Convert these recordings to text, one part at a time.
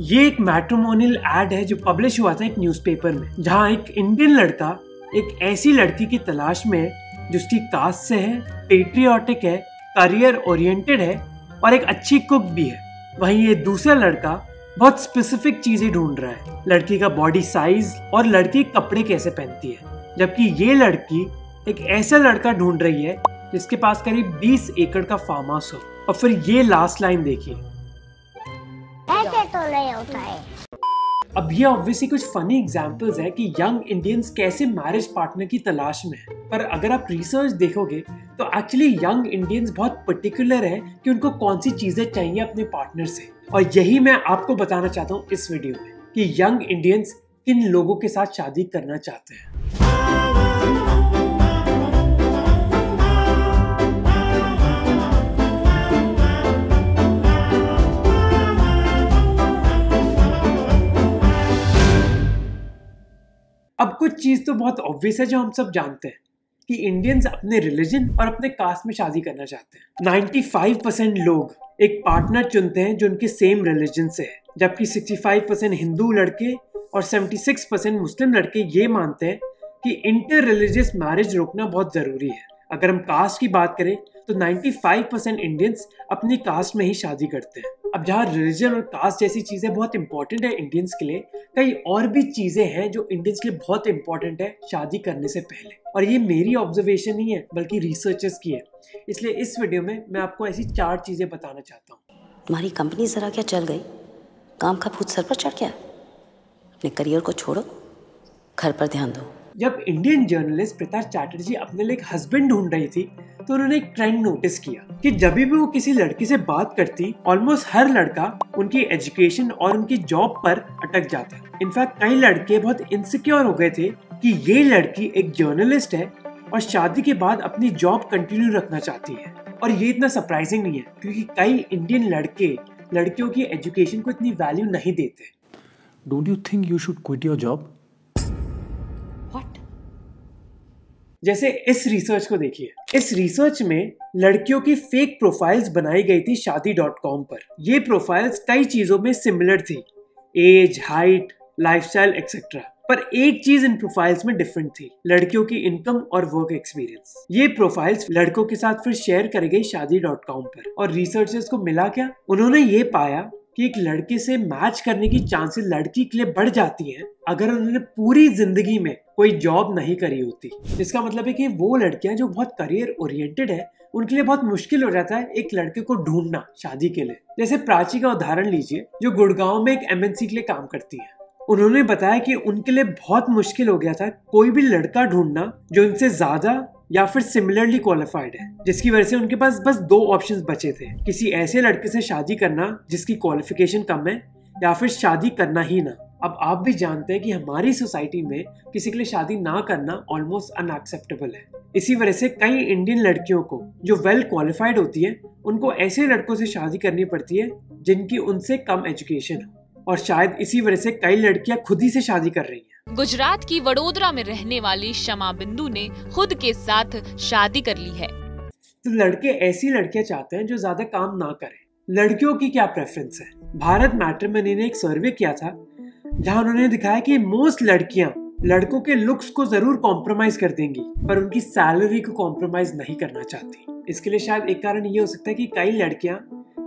ये एक matrimonial add है जो पब्लिश हुआ था एक न्यूज़पेपर में, जहाँ एक इंडियन लड़का एक ऐसी लड़की की तलाश में है जो उसकी कास्ट से है, पेट्रियाटिक है, करियर ओरिएंटेड है और एक अच्छी कुक भी है। वहीं ये दूसरा लड़का बहुत स्पेसिफिक चीजें ढूंढ रहा है, लड़की का बॉडी साइज और लड़की कपड़े कैसे पहनती है, जबकि ये लड़की एक ऐसा लड़का ढूंढ रही है जिसके पास करीब 20 एकड़ का फार्म हाउस हो। और फिर ये लास्ट लाइन देखिए, ऐसे तो नहीं होता है। अब ये ऑब्वियसली कुछ फनी एग्जांपल्स है कि यंग इंडियंस कैसे मैरिज पार्टनर की तलाश में है, पर अगर आप रिसर्च देखोगे तो एक्चुअली यंग इंडियंस बहुत पर्टिकुलर है कि उनको कौन सी चीजें चाहिए अपने पार्टनर से। और यही मैं आपको बताना चाहता हूँ इस वीडियो में कि यंग इंडियंस किन लोगों के साथ शादी करना चाहते हैं। अब कुछ चीज तो बहुत ऑब्वियस है जो हम सब जानते हैं कि इंडियंस अपने रिलीजन और अपने कास्ट में शादी करना चाहते हैं। 95% लोग एक पार्टनर चुनते हैं जो उनके सेम रिलीजन से है, जबकि 65% हिंदू लड़के और 76% मुस्लिम लड़के ये मानते हैं कि इंटर रिलीजियस मैरिज रोकना बहुत जरूरी है। अगर हम कास्ट की बात करें तो 95% इंडियंस अपनी कास्ट में ही शादी करते हैं। अब जहाँ रिलीजन और कास्ट जैसी चीजें बहुत इंपॉर्टेंट है इंडियंस के लिए, कई और भी चीजें हैं जो इंडियंस के लिए बहुत इंपॉर्टेंट है शादी करने से पहले। और ये मेरी ऑब्जर्वेशन नहीं है बल्कि रिसर्चर्स की है, इसलिए इस वीडियो में मैं आपको ऐसी 4 चीजें बताना चाहता हूँ। तुम्हारी कंपनी जरा क्या चल गई, काम का भूत सर पर चढ़ गया। अपने करियर को छोड़ो, घर पर ध्यान दो। जब इंडियन जर्नलिस्ट प्रीता चैटर्जी अपने लिए एक हस्बैंड ढूंढ रही थी तो उन्होंने एक ट्रेंड नोटिस किया कि जब भी वो किसी लड़की से बात करती, ऑलमोस्ट हर लड़का उनकी एजुकेशन और उनकी जॉब पर अटक जाता। इनफैक्ट कई लड़के बहुत इनसिक्योर हो गए थे कि ये लड़की एक जर्नलिस्ट है और शादी के बाद अपनी जॉब कंटिन्यू रखना चाहती है। और ये इतना सरप्राइजिंग नहीं है क्योंकि कई इंडियन लड़के लड़कियों की एजुकेशन को इतनी वैल्यू नहीं देते। Don't you think you should quit your job? जैसे इस रिसर्च को देखिए, इस रिसर्च में लड़कियों की फेक प्रोफाइल्स बनाई गई थी शादी.com पर। ये प्रोफाइल्स कई चीजों में सिमिलर थी, एज, हाइट, लाइफस्टाइल एक्सेट्रा, पर एक चीज इन प्रोफाइल्स में डिफरेंट थी, लड़कियों की इनकम और वर्क एक्सपीरियंस। ये प्रोफाइल्स लड़कों के साथ फिर शेयर कर गई शादी.com पर। और रिसर्चर्स को मिला क्या? उन्होंने ये पाया कि एक लड़के से मैच करने की चांसेस लड़की के लिए बढ़ जाती हैं अगर उन्होंने पूरी जिंदगी में कोई जॉब नहीं करी होती। जिसका मतलब है कि वो लड़कियां जो बहुत करियर ओरिएंटेड है उनके लिए बहुत मुश्किल हो जाता है एक लड़के को ढूंढना शादी के लिए। जैसे प्राची का उदाहरण लीजिए जो गुड़गांव में एक MNC के लिए काम करती है। उन्होंने बताया कि उनके लिए बहुत मुश्किल हो गया था कोई भी लड़का ढूंढना जो उनसे ज्यादा या फिर सिमिलरली क्वालिफाइड है, जिसकी वजह से उनके पास बस 2 ऑप्शंस बचे थे, किसी ऐसे लड़के से शादी करना जिसकी क्वालिफिकेशन कम है या फिर शादी करना ही ना। अब आप भी जानते हैं कि हमारी सोसाइटी में किसी के लिए शादी ना करना ऑलमोस्ट अनएक्सेप्टेबल है। इसी वजह से कई इंडियन लड़कियों को जो वेल क्वालिफाइड होती है उनको ऐसे लड़कों से शादी करनी पड़ती है जिनकी उनसे कम एजुकेशन हो, और शायद इसी वजह से कई लड़कियां खुद ही से शादी कर रही हैं। गुजरात की वडोदरा में रहने वाली शमा बिंदु ने खुद के साथ शादी कर ली है। तो लड़के ऐसी लड़कियां चाहते हैं जो ज्यादा काम ना करें। लड़कियों की क्या प्रेफरेंस है? भारत मैट्रिमनी ने एक सर्वे किया था जहां उन्होंने दिखाया कि मोस्ट लड़कियां लड़कों के लुक्स को जरूर कॉम्प्रोमाइज कर देंगी पर उनकी सैलरी को कॉम्प्रोमाइज नहीं करना चाहती। इसके लिए शायद एक कारण ये हो सकता है कि कई लड़कियां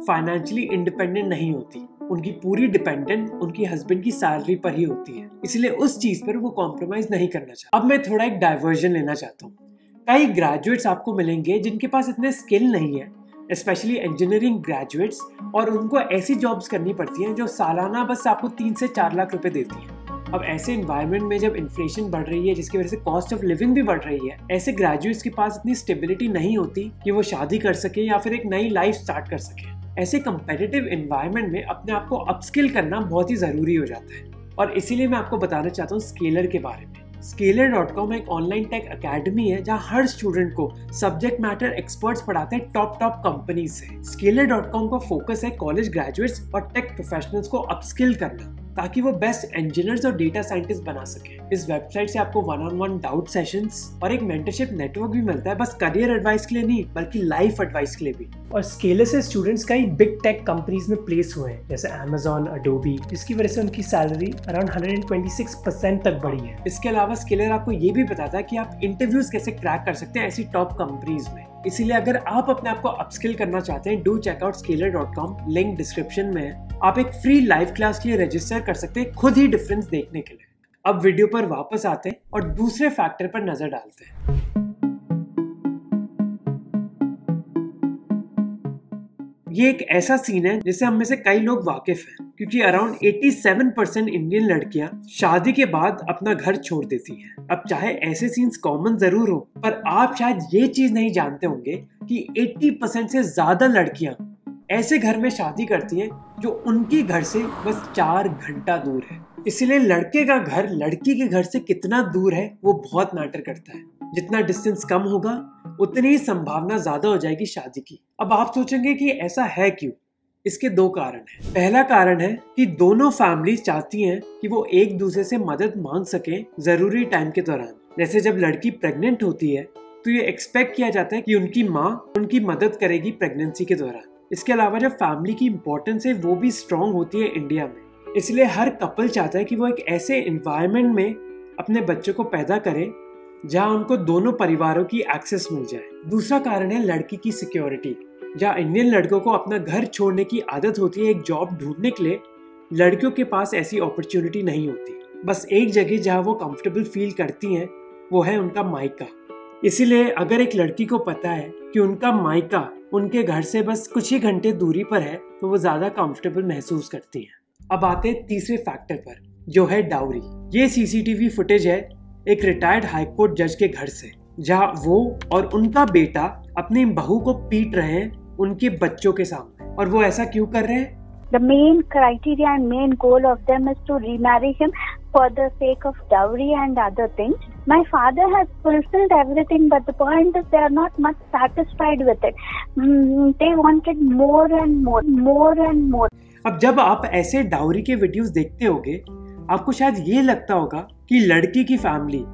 फाइनेंशियली इंडिपेंडेंट नहीं होती, उनकी पूरी डिपेंडेंट उनकी हस्बैंड की सैलरी पर ही होती है, इसलिए उस चीज पर वो कॉम्प्रोमाइज नहीं करना चाहते। अब मैं थोड़ा एक डाइवर्जन लेना चाहता हूँ। कई ग्रेजुएट्स आपको मिलेंगे जिनके पास इतने स्किल नहीं है, स्पेशली इंजीनियरिंग ग्रेजुएट्स, और उनको ऐसी जॉब्स करनी पड़ती हैं जो सालाना बस आपको 3 से 4 लाख रुपए देती हैं। अब ऐसे इन्वायरमेंट में जब इन्फ्लेशन बढ़ रही है जिसकी वजह से कॉस्ट ऑफ लिविंग भी बढ़ रही है, ऐसे ग्रेजुएट्स के पास इतनी स्टेबिलिटी नहीं होती कि वो शादी कर सके या फिर एक नई लाइफ स्टार्ट कर सके। ऐसे कंपेटिटिव एनवायरनमेंट में अपने आप को अपस्किल करना बहुत ही जरूरी हो जाता है, और इसीलिए मैं आपको बताना चाहता हूँ स्केलर के बारे में। Scaler.com एक ऑनलाइन टेक अकेडमी है जहाँ हर स्टूडेंट को सब्जेक्ट मैटर एक्सपर्ट्स पढ़ाते हैं टॉप कंपनी से। Scaler.com का फोकस है कॉलेज ग्रेजुएट्स और टेक प्रोफेशनल्स को अपस्किल करना। ताकि वो बेस्ट इंजीनियर्स और डेटा साइंटिस्ट बना सके। इस वेबसाइट से आपको 1-on-1 डाउट सेशंस और एक मेंटरशिप नेटवर्क भी मिलता है, बस करियर एडवाइस के लिए नहीं बल्कि लाइफ एडवाइस के लिए भी। और स्केलर से स्टूडेंट्स कई बिग टेक कंपनीज में प्लेस हुए हैं, जैसे Amazon, Adobe, जिसकी वजह से उनकी सैलरी अराउंड 126% तक बढ़ी है। इसके अलावा स्केलर आपको ये भी बताता है कि आप इंटरव्यूज कैसे क्रैक कर सकते हैं ऐसी टॉप कंपनीज में। इसीलिए अगर आप अपने आप को अपस्किल करना चाहते हैं, do check out scalar.com, link description में है। आप एक फ्री लाइव क्लास के लिए रजिस्टर कर सकते हैं खुद ही डिफरेंस देखने के लिए। अब वीडियो पर वापस आते हैं और दूसरे फैक्टर पर नजर डालते हैं। ये एक ऐसा सीन है जिससे हम में से कई लोग वाकिफ हैं, क्योंकि अराउंड 87% इंडियन लड़कियां शादी के बाद अपना घर छोड़ देती हैं। अब चाहे ऐसे सीन्स कॉमन जरूर हो, पर आप शायद ये चीज नहीं जानते होंगे कि 80% से ज्यादा लड़कियां ऐसे घर में शादी करती हैं जो उनके घर से बस 4 घंटा दूर है। इसलिए लड़के का घर लड़की के घर से कितना दूर है वो बहुत मैटर करता है। जितना डिस्टेंस कम होगा उतनी ही संभावना ज्यादा हो जाएगी शादी की। अब आप सोचेंगे कि ऐसा है क्यों? इसके 2 कारण हैं। पहला कारण है कि दोनों फैमिली चाहती हैं कि वो एक दूसरे से मदद मांग सकें जरूरी टाइम के दौरान। जैसे जब लड़की प्रेग्नेंट होती है तो ये एक्सपेक्ट किया जाता है कि उनकी माँ उनकी मदद करेगी प्रेगनेंसी के दौरान। इसके अलावा जब फैमिली की इंपॉर्टेंस है वो भी स्ट्रांग होती है इंडिया में, इसलिए हर कपल चाहता है कि वो एक ऐसे एनवायरनमेंट में अपने बच्चों को पैदा करे जहां उनको दोनों परिवारों की एक्सेस मिल जाए। दूसरा कारण है लड़की की सिक्योरिटी। जहां इंडियन लड़कों को अपना घर छोड़ने की आदत होती है एक जॉब ढूंढने के लिए, लड़कियों के पास ऐसी अपॉर्चुनिटी नहीं होती। बस एक जगह जहां वो कंफर्टेबल फील करती हैं वो है उनका मायका। इसीलिए अगर एक लड़की को पता है कि उनका मायका उनके घर से बस कुछ ही घंटे दूरी पर है तो वो ज्यादा कंफर्टेबल महसूस करती हैं। अब आते हैं तीसरे फैक्टर पर, जो है डाउरी। ये सीसीटीवी फुटेज है एक रिटायर्ड हाईकोर्ट जज के घर से, जहां वो और उनका बेटा अपनी बहू को पीट रहे हैं उनके बच्चों के सामने। और वो ऐसा क्यों कर रहे हैं? The main criteria and main goal of them is to remarry him for the sake of dowry and other things. My father has fulfilled everything, but the point is they are not much satisfied with it. They wanted more and more, more and more. अब जब आप ऐसे dowry के videos देखते होगे, आपको शायद ये लगता होगा कि लड़की की फैमिली,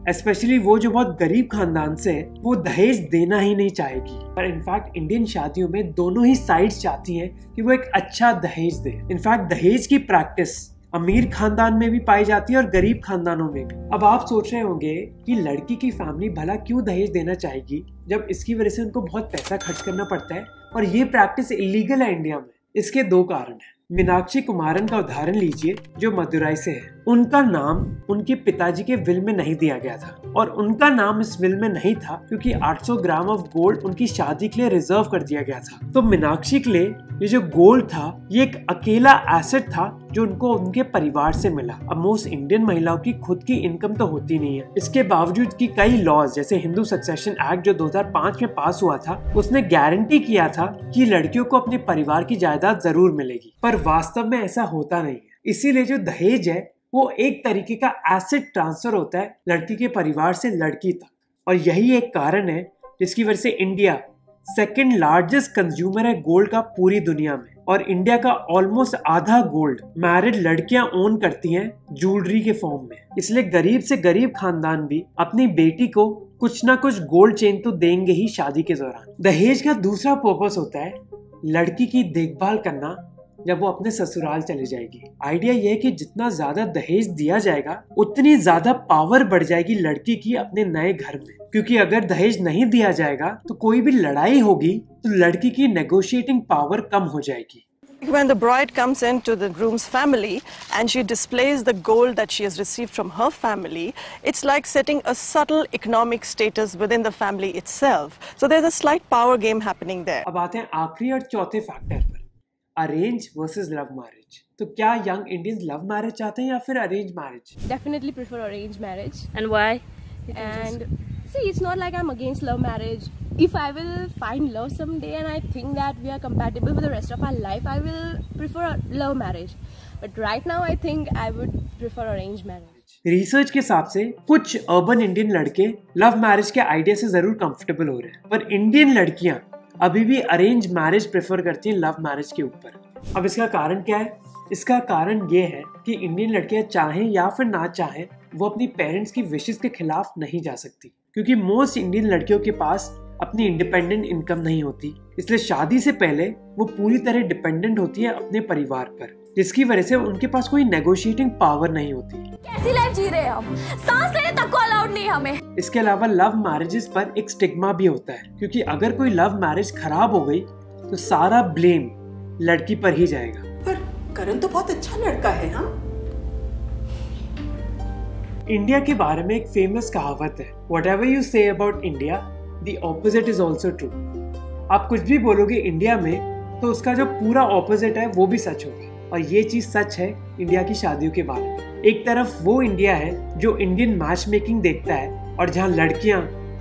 स्पेशली वो जो बहुत गरीब खानदान से है, वो दहेज देना ही नहीं चाहेगी। पर इनफैक्ट इंडियन शादियों में दोनों ही साइड्स चाहती हैं कि वो एक अच्छा दहेज दे। इनफैक्ट दहेज की प्रैक्टिस अमीर खानदान में भी पाई जाती है और गरीब खानदानों में भी। अब आप सोच रहे होंगे कि लड़की की फैमिली भला क्यों दहेज देना चाहेगी जब इसकी वजह से उनको बहुत पैसा खर्च करना पड़ता है और ये प्रैक्टिस इलीगल है इंडिया में। इसके 2 कारण हैं। मीनाक्षी कुमारन का उदाहरण लीजिए जो मदुराई से है। उनका नाम उनके पिताजी के विल में नहीं दिया गया था और उनका नाम इस विल में नहीं था क्योंकि 800 ग्राम ऑफ गोल्ड उनकी शादी के लिए रिजर्व कर दिया गया था। तो मीनाक्षी के लिए ये जो गोल्ड था ये एक अकेला एसेट था जो उनको उनके परिवार से मिला। अब मोस्ट इंडियन महिलाओं की खुद की इनकम तो होती नहीं है। इसके बावजूद कि कई लॉज जैसे हिंदू सक्सेशन एक्ट जो 2005 में पास हुआ था, उसने गारंटी किया था कि लड़कियों को अपने परिवार की जायदाद जरूर मिलेगी, पर वास्तव में ऐसा होता नहीं है। इसीलिए जो दहेज है वो एक तरीके का एसेट ट्रांसफर होता है लड़की के परिवार से लड़की तक। और यही एक कारण है जिसकी वजह से इंडिया 2nd लार्जेस्ट कंज्यूमर है गोल्ड का पूरी दुनिया में। और इंडिया का ऑलमोस्ट आधा गोल्ड मैरिड लड़कियां ओन करती हैं ज्वेलरी के फॉर्म में। इसलिए गरीब से गरीब खानदान भी अपनी बेटी को कुछ ना कुछ गोल्ड चेन तो देंगे ही शादी के दौरान। दहेज का दूसरा पर्पस होता है लड़की की देखभाल करना जब वो अपने ससुराल चले जाएगी। आइडिया ये है कि जितना ज्यादा दहेज दिया जाएगा उतनी ज्यादा पावर बढ़ जाएगी लड़की की अपने नए घर में, क्योंकि अगर दहेज नहीं दिया जाएगा तो कोई भी लड़ाई होगी तो लड़की की नेगोशिएटिंग पावर कम हो जाएगी। When the bride comes into the groom's family and she displays the gold that she has received from her family, it's like setting a subtle economic status within the family itself. So there's a slight power game happening there. अब आते हैं आखिरी और चौथे factor पर, arrange versus love marriage. तो क्या young Indians love marriage चाहते हैं या फिर arrange marriage? Definitely prefer arranged marriage. And why? And see, it's not like I'm against love marriage. If I will find love someday and I think that we are compatible for the rest of our life, I will prefer love marriage. But right now I think I would prefer arranged marriage. Research के हिसाब से कुछ urban Indian लड़के love marriage के idea से जरूर comfortable हो रहे हैं, पर इंडियन लड़कियां अभी भी अरेंज मैरिज प्रेफर करती हैं लव मैरिज के ऊपर। अब इसका कारण क्या है? इसका कारण ये है कि इंडियन लड़कियां चाहें या फिर ना चाहें वो अपनी पेरेंट्स की विशेस के खिलाफ नहीं जा सकती, क्योंकि मोस्ट इंडियन लड़कियों के पास अपनी इंडिपेंडेंट इनकम नहीं होती। इसलिए शादी से पहले वो पूरी तरह डिपेंडेंट होती है अपने परिवार पर, जिसकी वजह से उनके पास कोई नेगोशिएटिंग पावर नहीं होती। कैसी लाइफ जी रहे हैं हम, सांस लेने तक को अलाउड नहीं हमें। इसके अलावा लव मैरिजेस पर एक स्टिग्मा भी होता है, क्योंकि अगर कोई लव मैरिज खराब हो गई तो सारा ब्लेम लड़की पर ही जाएगा। पर करण तो बहुत अच्छा लड़का है। हाँ, इंडिया के बारे में एक फेमस कहावत है, Whatever you say about India, the opposite is also true। आप कुछ भी बोलोगे इंडिया में तो उसका जो पूरा ऑपोजिट है वो भी सच होगा, और ये चीज सच है इंडिया की शादियों के बारे में। एक तरफ वो इंडिया है जो इंडियन मैच मेकिंग देखता है और जहाँ लड़कियां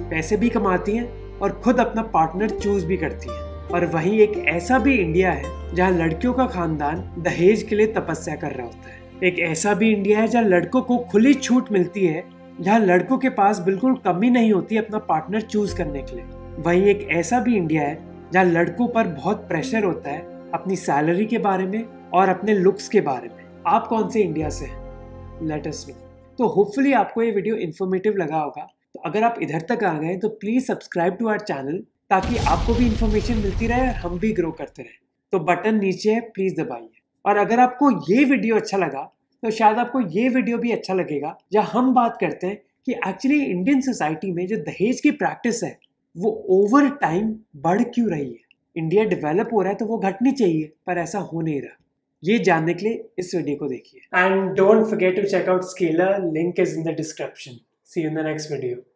पैसे भी कमाती हैं और खुद अपना पार्टनर चूज भी करती हैं, और वहीं एक ऐसा भी इंडिया है जहाँ लड़कियों का खानदान दहेज के लिए तपस्या कर रहा होता है। एक ऐसा भी इंडिया है जहाँ लड़कों को खुली छूट मिलती है, जहाँ लड़कों के पास बिल्कुल कमी नहीं होती अपना पार्टनर चूज करने के लिए। वहीं एक ऐसा भी इंडिया है जहाँ लड़कों पर बहुत प्रेशर होता है अपनी सैलरी के बारे में और अपने लुक्स के बारे में। आप कौन से इंडिया से हैं? Let us know. तो होपफुली आपको ये वीडियो इन्फॉर्मेटिव लगा होगा। तो अगर आप इधर तक आ गए तो please subscribe to our channel, ताकि आपको भी इंफॉर्मेशन मिलती रहे और हम भी ग्रो करते रहे। तो बटन नीचे है, प्लीज दबाइए। और अगर आपको ये वीडियो अच्छा लगा तो शायद आपको ये वीडियो भी अच्छा लगेगा, जहाँ हम बात करते हैं कि एक्चुअली इंडियन सोसाइटी में जो दहेज की प्रैक्टिस है वो ओवर टाइम बढ़ क्यों रही है। इंडिया डेवलप हो रहा है तो वो घटनी चाहिए, पर ऐसा हो नहीं रहा। ये जानने के लिए इस वीडियो को देखिए। And don't forget to check out Scalar. Link is in the description. See you in the next video.